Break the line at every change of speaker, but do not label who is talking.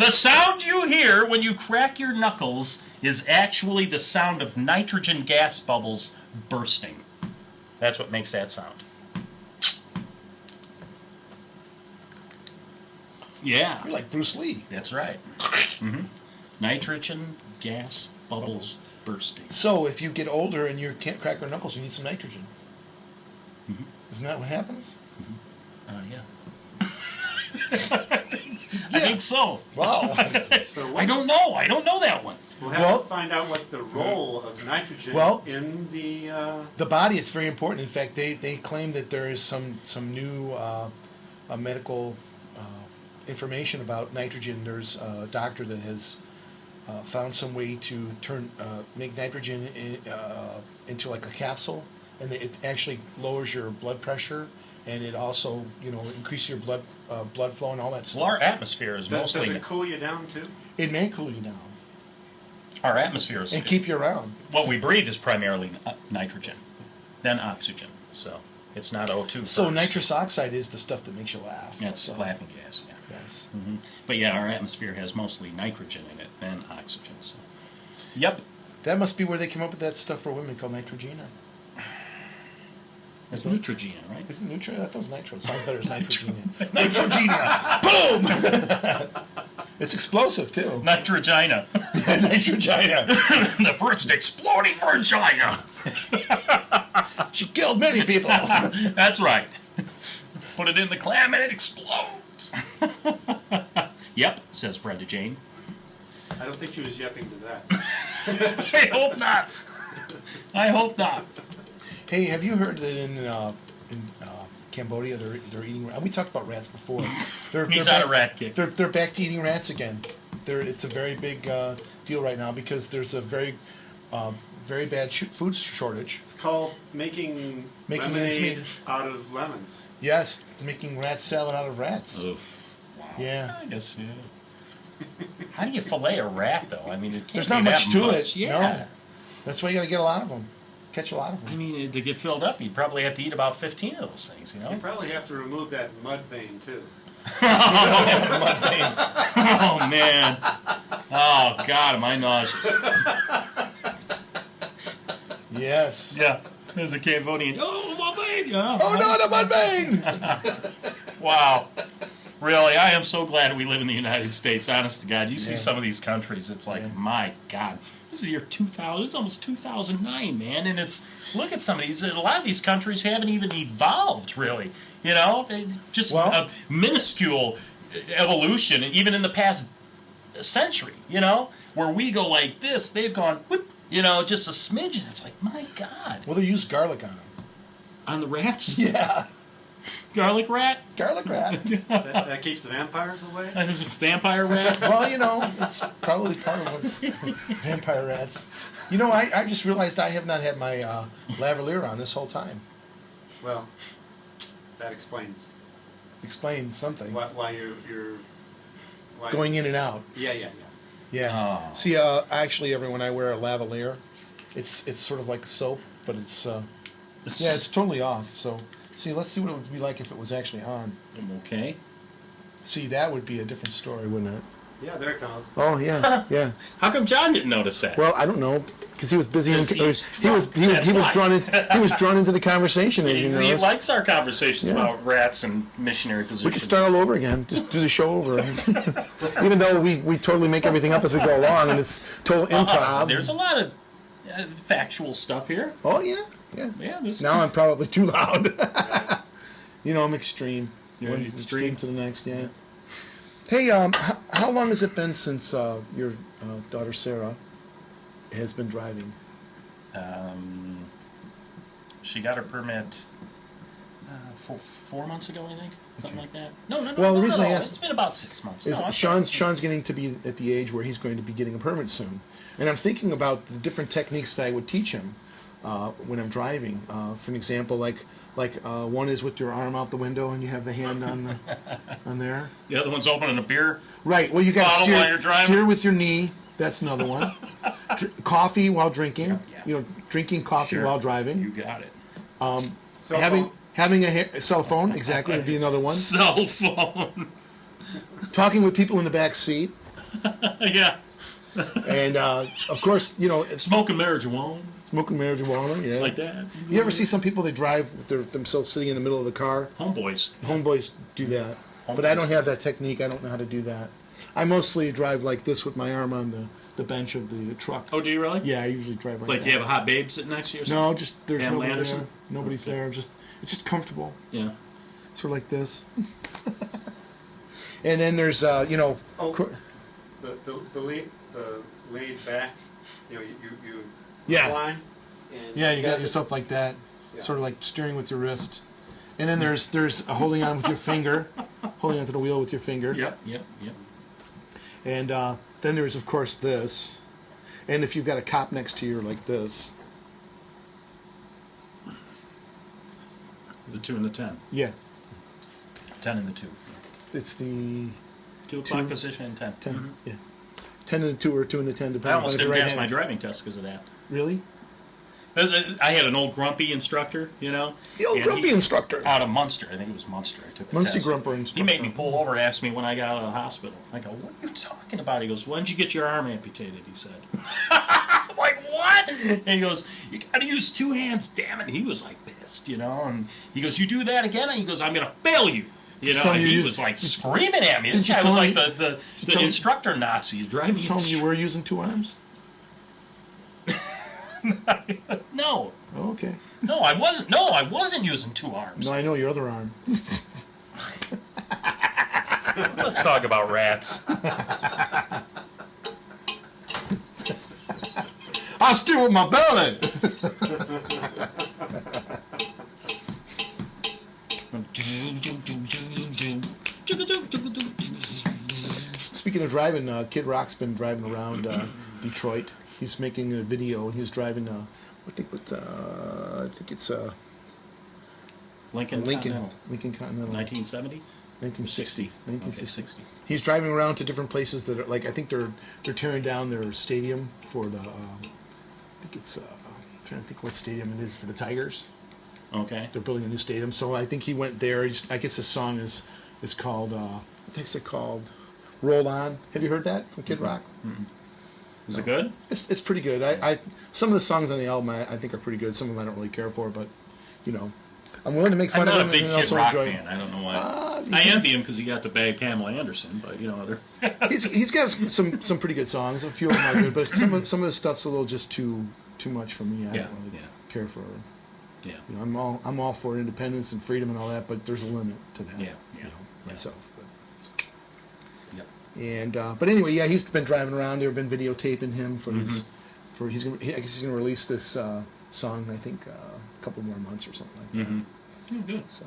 The sound you hear when you crack your knuckles is actually the sound of nitrogen gas bubbles bursting. That's what makes that sound. Yeah.
You're like Bruce Lee.
That's right. Mm-hmm. Nitrogen gas bubbles bursting.
So if you get older and you can't crack your knuckles, you need some nitrogen.
Mm-hmm.
Isn't that what happens?
Yeah. I think so.
Wow.
So
I don't know. I don't know that one.
We'll have to find out what the role of nitrogen in
the body. It's very important. In fact, they claim that there is some new medical information about nitrogen. There's a doctor that has found some way to make nitrogen into like a capsule, and it actually lowers your blood pressure, and it also increases your blood flow and all that stuff.
Well, our atmosphere is mostly.
Does it cool you down too?
It may cool you down.
Our atmosphere is.
And keep you around.
What we breathe is primarily nitrogen, then oxygen. So it's not O2.
So
first.
nitrous oxide is the stuff that makes you laugh.
That's laughing gas. Yeah.
Yes.
Mm-hmm. But yeah, our atmosphere has mostly nitrogen in it, then oxygen. So. Yep.
That must be where they came up with that stuff for women called Neutrogena.
It's Neutrogena, right?
Isn't Neutrogena? I thought it was nitro. It sounds better as Neutrogena. Neutrogena! Boom! It's explosive, too.
Nitrogena.
Nitrogena.
The first exploding vagina.
She killed many people.
That's right. Put it in the clam and it explodes. Yep, says Brenda Jane.
I don't think she was yepping to that.
I hope not. I hope not.
Hey, have you heard that in Cambodia they're eating? We talked about rats before.
He's on a rat kick.
They're back to eating rats again. It's a very big deal right now because there's a very bad food shortage.
It's called making lemonade out of lemons.
Yes, making rat salad out of rats.
Oof. Wow.
Yeah.
I guess, yeah. How do you fillet a rat, though? I mean, it can't
There's
be
not much
that
to
much.
it.
Yeah.
No. That's why you got to get a lot of them. Catch a lot of them.
I mean, to get filled up, you'd probably have to eat about 15 of those things,
You probably have to remove that mud vein, too.
Oh, man. Oh, God, am I nauseous.
Yes.
Yeah. There's a Cambodian. Oh, my vein. Yeah.
Oh, no, the mud vein!
Wow. Really, I am so glad we live in the United States, honest to God. You see some of these countries, it's like, my God. This is the year 2000. It's almost 2009, man. And look at some of these. A lot of these countries haven't even evolved, really. Just a minuscule evolution, even in the past century, where we go like this, they've gone, whoop, just a smidgen. It's like, my God.
Well, they use garlic on them.
On the rats?
Yeah.
Garlic rat?
Garlic rat.
that keeps the vampires away?
That is a vampire rat?
Well, it's probably part of what vampire rats. I just realized I have not had my lavalier on this whole time.
Well, that explains
something.
Why you're
going in and out.
Yeah.
Yeah.
Oh.
See, actually, everyone, I wear a lavalier. It's sort of like soap, but it's totally off. So, see, let's see what it would be like if it was actually on.
Okay.
See, that would be a different story, wouldn't it?
Yeah, there it comes.
Oh yeah, yeah.
How come John didn't notice that?
Well, I don't know, because he was busy. He was
That's
drawn into the conversation. As you know,
he likes our conversations about rats and missionary positions.
We could start all over again. Just do the show over. Even though we totally make everything up as we go along, and it's total improv.
There's a lot of factual stuff here.
Oh yeah. Now I'm probably too loud. I'm extreme.
You're
One
extreme
to the next. Yeah. Hey, how long has it been since your daughter Sarah has been driving?
She got her permit 4 months ago, I think, something like that. No.
Well, the reason I asked,
it's been about 6 months.
Is Sean's getting to be at the age where he's going to be getting a permit soon, and I'm thinking about the different techniques that I would teach him when I'm driving. For an example, like one is with your arm out the window and you have the hand on there.
The other one's opening a beer.
Right. Well, you got to steer with your knee. That's another one. Coffee while drinking. Yeah. Drinking coffee while driving.
You got it.
Having a cell phone, exactly, would be another one.
Cell phone.
Talking with people in the back seat.
Yeah.
And of course, you know,
Smoking marijuana.
smoking marijuana. Yeah.
Like that.
You ever see some people that drive with themselves sitting in the middle of the car?
Homeboys.
Homeboys do that, but I don't have that technique. I don't know how to do that. I mostly drive like this with my arm on the bench of the truck.
Oh, do you really?
Yeah, I usually drive like that.
Like you have a hot babe sitting next to you or something?
No, just there's
Pamela
nobody
Anderson?
there. Nobody's there. It's just comfortable.
Yeah.
Sort of like this. And then there's you know.
Oh, the laid back, you know, you
Yeah.
recline. And
Yeah, you got
the-
yourself like that,
Yeah.
sort of like steering with your wrist. And then there's a holding on with your finger, holding onto the wheel with your finger.
Yep.
And then there's of course this. And if you've got a cop next to you, like this.
The 2 and the 10.
Yeah,
10 and the 2.
it's the
2 o'clock position and 10.
10.
Mhm.
Yeah, 10 and the 2 or 2 and the 10,
I
depending
almost
on if
didn't
you're
pass my
right-handed.
driving test because of that.
Really?
I had an old grumpy instructor, you know.
The old
and
grumpy
he-
instructor.
Out of Munster. I think it was Munster. I took the
Munster
test.
grumper
He
instructor.
made me pull over and ask me when I got out of the hospital. I go, what are you talking about? He goes, when did you get your arm amputated? He said. I'm like, what? And he goes, you got to use 2 hands, damn it. He was like pissed, you know. And he goes, you do that again? And he goes, I'm going to fail you. You know,
tell
and
me
he
you-
was like screaming at me. This
Didn't you
guy was
tell
like
me-
the
tell me-
instructor Nazi. Driving me
You told me you were using 2 arms?
No.
Oh, okay.
No, I wasn't. No, I wasn't using 2 arms.
No, I know your other arm.
Let's talk about rats.
I steer with my belly. Speaking of driving, Kid Rock's been driving around Detroit. He's making a video, and he was driving. I think it's
Lincoln Continental.
Lincoln Continental.
1970?
1960.
60.
1960.
Okay, 60.
He's driving around to different places that are like I think they're tearing down their stadium for the. I think it's. I'm trying to think what stadium it is for the Tigers.
Okay.
They're building a new stadium, so I think he went there. I guess the song is called. I think it's called "Roll On." Have you heard that from Kid Rock?
Is it good?
It's pretty good. I some of the songs on the album I think are pretty good. Some of them I don't really care for, but you know, I'm willing to make fun
I'm
of
not
them
a big
and
Kid
also
Rock
enjoy.
fan. I don't know why.
You
I
can-
envy him because he got to bag Pamela Anderson, but you know, other.
He's got some pretty good songs. A few of them are good, but some of the stuff's a little just too much for me. I
Yeah,
don't really
yeah.
care for.
Yeah.
You know, I'm all for independence and freedom and all that, but there's a limit to that.
Yeah,
You
yeah,
know,
yeah.
myself. But.
Yep.
And but anyway, yeah, he's been driving around. They've been videotaping him for his
Mm-hmm.
I guess he's gonna release this song. I think a couple more months or something like that.
Mm-hmm. Oh, good.
So